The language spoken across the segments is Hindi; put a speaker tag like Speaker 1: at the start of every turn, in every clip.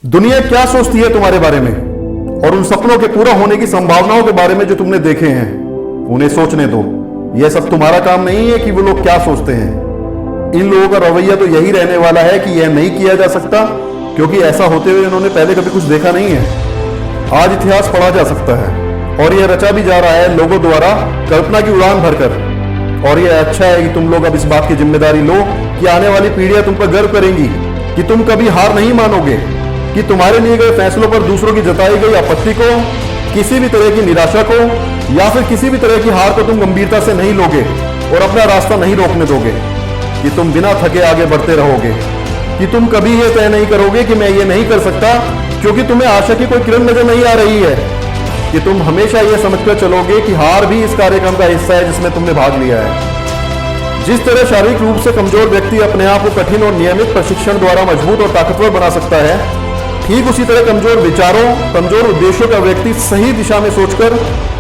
Speaker 1: दुनिया क्या सोचती है तुम्हारे बारे में और उन सपनों के पूरा होने की संभावनाओं के बारे में जो तुमने देखे हैं, उन्हें सोचने दो। यह सब तुम्हारा काम नहीं है कि वो लोग क्या सोचते हैं। इन लोगों का रवैया तो यही रहने वाला है कि यह नहीं किया जा सकता, क्योंकि ऐसा होते हुए इन्होंने पहले कभी कुछ देखा नहीं है। आज इतिहास पढ़ा जा सकता है और यह रचा भी जा रहा है लोगों द्वारा कल्पना की उड़ान भरकर। और यह अच्छा है कि तुम लोग अब इस बात की जिम्मेदारी लो कि आने वाली पीढ़ियां तुम पर गर्व करेंगी, कि तुम कभी हार नहीं मानोगे, कि तुम्हारे लिए गए फैसलों पर दूसरों की जताई गई आपत्ति को, किसी भी तरह की निराशा को या फिर किसी भी तरह की हार को तुम गंभीरता से नहीं लोगे और अपना रास्ता नहीं रोकने दोगे, कि तुम बिना थके आगे बढ़ते रहोगे, कि तुम कभी ये तय नहीं करोगे कि मैं ये नहीं कर सकता क्योंकि तुम्हें आशा की कोई किरण नजर नहीं आ रही है, कि तुम हमेशा यह समझकर चलोगे कि हार भी इस कार्यक्रम का हिस्सा है जिसमें तुमने भाग लिया है। जिस तरह शारीरिक रूप से कमजोर व्यक्ति अपने आप को कठिन और नियमित प्रशिक्षण द्वारा मजबूत और ताकतवर बना सकता है, ठीक उसी तरह कमजोर विचारों, कमजोर उद्देश्यों का व्यक्ति सही दिशा में सोचकर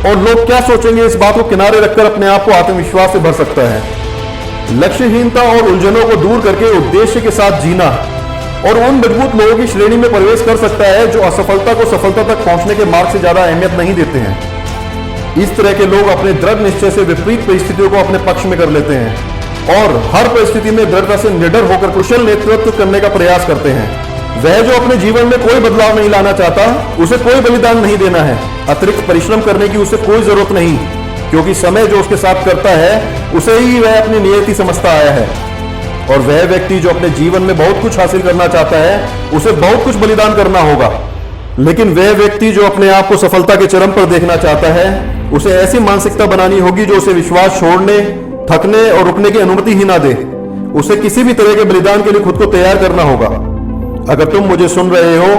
Speaker 1: और लोग क्या सोचेंगे इस बात को किनारे रखकर अपने आप को आत्मविश्वास से भर सकता है। लक्ष्यहीनता और उलझनों को दूर करके उद्देश्य के साथ जीना और उन मजबूत लोगों की श्रेणी में प्रवेश कर सकता है जो असफलता को सफलता तक पहुंचने के मार्ग से ज्यादा अहमियत नहीं देते हैं। इस तरह के लोग अपने दृढ़ निश्चय से विपरीत परिस्थितियों को अपने पक्ष में कर लेते हैं और हर परिस्थिति में दृढ़ता से निडर होकर कुशल नेतृत्व करने का प्रयास करते हैं। वह जो अपने जीवन में कोई बदलाव नहीं लाना चाहता, उसे कोई बलिदान नहीं देना है, अतिरिक्त परिश्रम करने की उसे कोई जरूरत नहीं, क्योंकि समय जो उसके साथ करता है उसे ही वह अपनी नियति समझता आया है। और वह व्यक्ति जो अपने जीवन में बहुत कुछ हासिल करना चाहता है, उसे बहुत कुछ बलिदान करना होगा। लेकिन वह व्यक्ति जो अपने आप को सफलता के चरम पर देखना चाहता है, उसे ऐसी मानसिकता बनानी होगी जो उसे विश्वास छोड़ने, थकने और रुकने की अनुमति ही ना दे। उसे किसी भी तरह के बलिदान के लिए खुद को तैयार करना होगा। अगर तुम मुझे सुन रहे हो,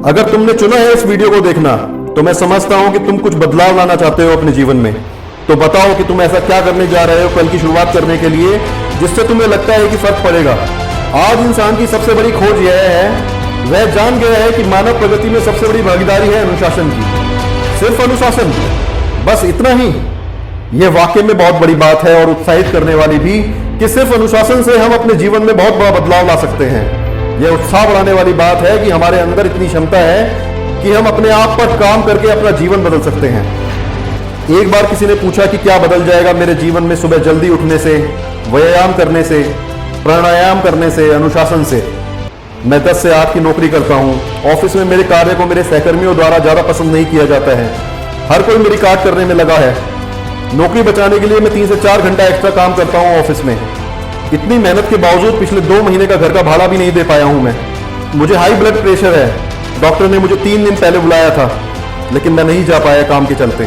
Speaker 1: अगर तुमने चुना है इस वीडियो को देखना, तो मैं समझता हूं कि तुम कुछ बदलाव लाना चाहते हो अपने जीवन में। तो बताओ कि तुम ऐसा क्या करने जा रहे हो कल की शुरुआत करने के लिए, जिससे तुम्हें लगता है कि फर्क पड़ेगा। आज इंसान की सबसे बड़ी खोज यह है, वह जान गया है कि मानव प्रगति में सबसे बड़ी भागीदारी है अनुशासन की। सिर्फ अनुशासन, बस इतना ही। यह वाकई में बहुत बड़ी बात है और उत्साहित करने वाली भी, कि सिर्फ अनुशासन से हम अपने जीवन में बहुत बड़ा बदलाव ला सकते हैं। यह उत्साह बढ़ाने वाली बात है कि हमारे अंदर इतनी क्षमता है कि हम अपने आप पर काम करके अपना जीवन बदल सकते हैं। एक बार किसी ने पूछा कि क्या बदल जाएगा मेरे जीवन में सुबह जल्दी उठने से, व्यायाम करने से, प्राणायाम करने से, अनुशासन से। मैं 10 से 8 की नौकरी करता हूँ। ऑफिस में मेरे कार्य को मेरे सहकर्मियों द्वारा ज्यादा पसंद नहीं किया जाता है। हर कोई मेरी काट करने में लगा है। नौकरी बचाने के लिए मैं 3 से 4 घंटा एक्स्ट्रा काम करता हूँ ऑफिस में। इतनी मेहनत के बावजूद पिछले 2 महीने का घर का भाड़ा भी नहीं दे पाया हूँ मैं। मुझे हाई ब्लड प्रेशर है। डॉक्टर ने मुझे 3 दिन पहले बुलाया था, लेकिन मैं नहीं जा पाया काम के चलते।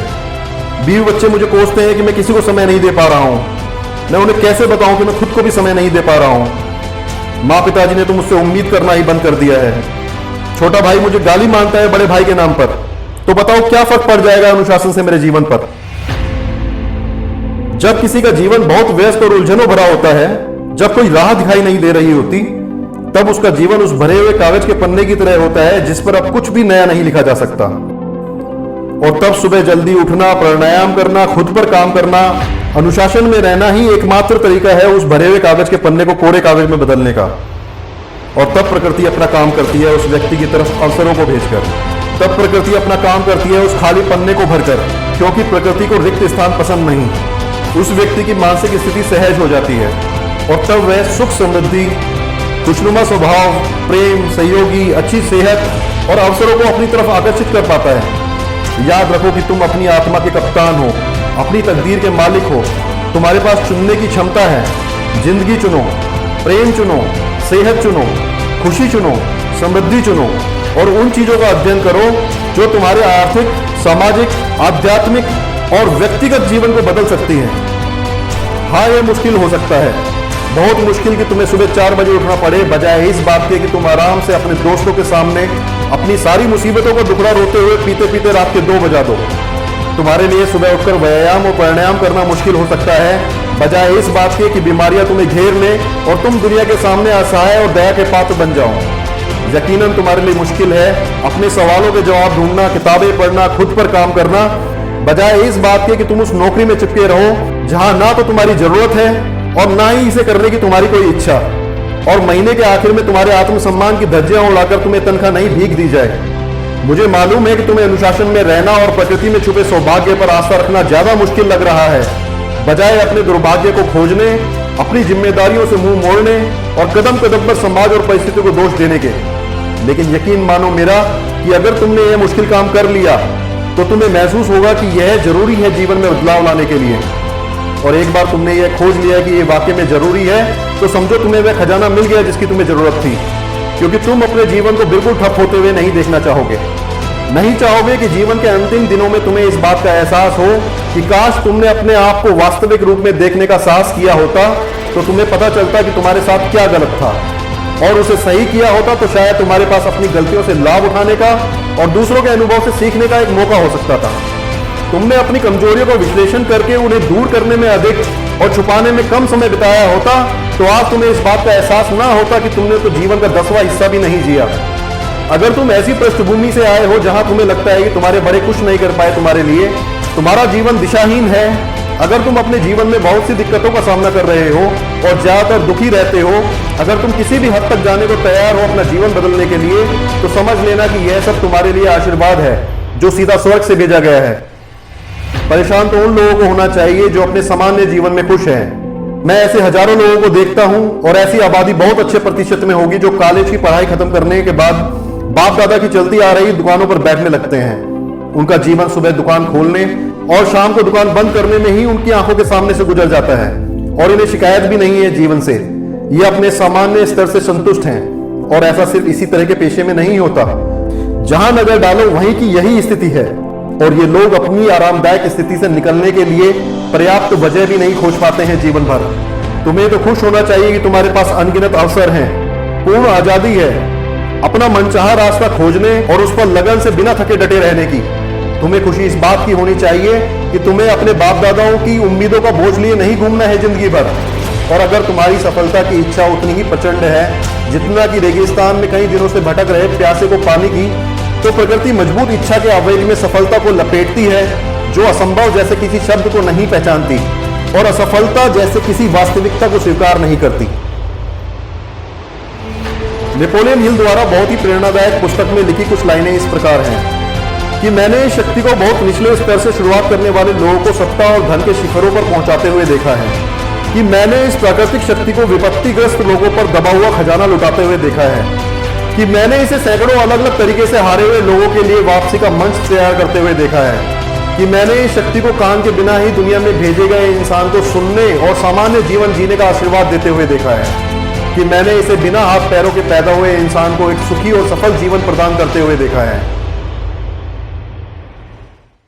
Speaker 1: बीवी बच्चे मुझे कोसते हैं कि मैं किसी को समय नहीं दे पा रहा हूँ। मैं उन्हें कैसे बताऊं कि मैं खुद को भी समय नहीं दे पा रहा हूँ। माँ पिताजी ने तो मुझसे उम्मीद करना ही बंद कर दिया है। छोटा भाई मुझे गाली मारता है बड़े भाई के नाम पर। तो बताओ क्या फर्क पड़ जाएगा अनुशासन से मेरे जीवन पर। जब किसी का जीवन बहुत व्यस्त और उलझनों भरा होता है, जब कोई राह दिखाई नहीं दे रही होती, तब उसका जीवन उस भरे हुए कागज के पन्ने की तरह होता है जिस पर अब कुछ भी नया नहीं लिखा जा सकता। और तब सुबह जल्दी उठना, प्राणायाम करना, खुद पर काम करना, अनुशासन में रहना ही एकमात्र तरीका है उस भरे हुए कागज के पन्ने को कोरे कागज में बदलने का। और तब प्रकृति अपना काम करती है उस व्यक्ति की तरफ अवसरों को भेजकर। तब प्रकृति अपना काम करती है उस खाली पन्ने को भरकर, क्योंकि प्रकृति को रिक्त स्थान पसंद नहीं। उस व्यक्ति की मानसिक स्थिति सहज हो जाती है और तब वह सुख, समृद्धि, खुशनुमा स्वभाव, प्रेम, सहयोगी, अच्छी सेहत और अवसरों को अपनी तरफ आकर्षित कर पाता है। याद रखो कि तुम अपनी आत्मा के कप्तान हो, अपनी तकदीर के मालिक हो। तुम्हारे पास चुनने की क्षमता है। जिंदगी चुनो, प्रेम चुनो, सेहत चुनो, खुशी चुनो, समृद्धि चुनो और उन चीजों का अध्ययन करो जो तुम्हारे आर्थिक, सामाजिक, आध्यात्मिक और व्यक्तिगत जीवन को बदल सकती हैं। हाँ, यह मुश्किल हो सकता है, बहुत मुश्किल कि तुम्हें सुबह 4 बजे उठना पड़े, बजाय इस बात के कि तुम आराम से अपने दोस्तों के सामने अपनी सारी मुसीबतों को दुखड़ा रोते हुए पीते पीते रात के 2 बजा दो। तुम्हारे लिए सुबह उठकर व्यायाम और प्राणायाम करना मुश्किल हो सकता है, बजाय इस बात के कि बीमारियां तुम्हें घेर लें और तुम दुनिया के सामने असहाय और दया के पात्र बन जाओ। यकीनन तुम्हारे लिए मुश्किल है अपने सवालों के जवाब ढूंढना, किताबें पढ़ना, खुद पर काम करना, बजाय इस बात के कि तुम उस नौकरी में चिपके रहो जहां ना तो तुम्हारी जरूरत है और ना ही इसे करने की तुम्हारी कोई इच्छा। और महीने के आखिर में तुम्हारे आत्मसम्मान की धज्जियां उड़ाकर तुम्हें तनख्वाह नहीं भीख दी जाए। मुझे मालूम है कि तुम्हें अनुशासन में रहना और प्रकृति में छुपे सौभाग्य पर आस्था रखना ज्यादा मुश्किल लग रहा है, बजाय अपने दुर्भाग्य को खोजने, अपनी जिम्मेदारियों से मुंह मोड़ने और कदम कदम पर समाज और परिस्थिति को दोष देने के। लेकिन यकीन मानो मेरा कि अगर तुमने यह मुश्किल काम कर लिया तो तुम्हें महसूस होगा कि यह जरूरी है जीवन में बदलाव लाने के लिए। और एक बार तुमने यह खोज लिया कि यह वाकई में जरूरी है तो समझो तुम्हें वह खजाना मिल गया जिसकी तुम्हें जरूरत थी, क्योंकि तुम अपने जीवन को बिल्कुल ठप होते हुए नहीं देखना चाहोगे। नहीं चाहोगे कि जीवन के अंतिम दिनों में तुम्हें इस बात का एहसास हो कि काश तुमने अपने आप को वास्तविक रूप में देखने का साहस किया होता तो तुम्हें पता चलता कि तुम्हारे साथ क्या गलत था, और उसे सही किया होता तो शायद तुम्हारे पास अपनी गलतियों से लाभ उठाने का और दूसरों के अनुभव से सीखने का एक मौका हो सकता था। तुमने अपनी कमजोरियों को विश्लेषण करके उन्हें दूर करने में अधिक और छुपाने में कम समय बिताया होता तो आज तुम्हें इस बात का एहसास ना होता कि तुमने तो जीवन का 10वां हिस्सा भी नहीं जिया। अगर तुम ऐसी पृष्ठभूमि से आए हो जहां तुम्हें लगता है कि तुम्हारे बड़े कुछ नहीं कर पाए तुम्हारे लिए, तुम्हारा जीवन दिशाहीन है, अगर तुम अपने जीवन में बहुत सी दिक्कतों का सामना कर रहे हो और ज्यादातर दुखी रहते हो, अगर तुम किसी भी हद तक जाने को तैयार हो अपना जीवन बदलने के लिए, तो समझ लेना कि यह सब तुम्हारे लिए आशीर्वाद है जो सीधा स्वर्ग से भेजा गया है। परेशान तो उन लोगों को होना चाहिए जो अपने सामान्य जीवन में खुश हैं। मैं ऐसे हजारों लोगों को देखता हूं और ऐसी आबादी बहुत अच्छे प्रतिशत में होगी जो कॉलेज की पढ़ाई खत्म करने के बाद बाप दादा की चलती आ रही दुकानों पर बैठने लगते हैं। उनका जीवन सुबह दुकान खोलने और शाम को दुकान बंद करने में ही उनकी आंखों के सामने से गुजर जाता है और इन्हें शिकायत भी नहीं है जीवन से। ये अपने सामान्य स्तर से संतुष्ट हैं और ऐसा सिर्फ इसी तरह के पेशे में नहीं होता। जहां नजर डालो वहीं की यही स्थिति है और ये लोग अपनी आरामदायक स्थिति से निकलने के लिए पर्याप्त वजह भी नहीं खोज पाते हैं जीवन भर। तुम्हें तो खुश होना चाहिए कि तुम्हारे पास अनगिनत अवसर हैं, पूर्ण आजादी है अपना मनचाहा रास्ता खोजने और उस पर लगन से बिना थके डटे रहने की। तुम्हें खुशी इस बात की होनी चाहिए कि तुम्हें अपने बाप दादाओं की उम्मीदों का बोझ लिए नहीं घूमना है जिंदगी भर। और अगर तुम्हारी सफलता की इच्छा उतनी ही प्रचंड है जितना कि रेगिस्तान में कई दिनों से भटक रहे प्यासे को पानी की, तो प्रकृति मजबूत इच्छा के आवेग में सफलता को लपेटती है जो असंभव जैसे किसी शब्द को नहीं पहचानती और असफलता जैसे किसी वास्तविकता को स्वीकार नहीं करती। नेपोलियन हिल द्वारा बहुत ही प्रेरणादायक पुस्तक में लिखी कुछ लाइनें इस प्रकार हैं कि मैंने इस शक्ति को बहुत निचले स्तर से शुरुआत करने वाले लोगों को सत्ता और धन के शिखरों पर पहुंचाते हुए देखा है, कि मैंने इस प्राकृतिक शक्ति को विपत्तिग्रस्त लोगों पर दबा हुआ खजाना लुटाते हुए देखा है, कि मैंने इसे सैकड़ों अलग अलग तरीके से हारे हुए लोगों के लिए वापसी का मंच तैयार करते हुए देखा है, कि मैंने इस शक्ति को कान के बिना ही दुनिया में भेजे गए इंसान को सुनने और सामान्य जीवन जीने का आशीर्वाद देते हुए देखा है, कि मैंने इसे बिना हाथ पैरों के पैदा हुए इंसान को एक सुखी और सफल जीवन प्रदान करते हुए देखा है।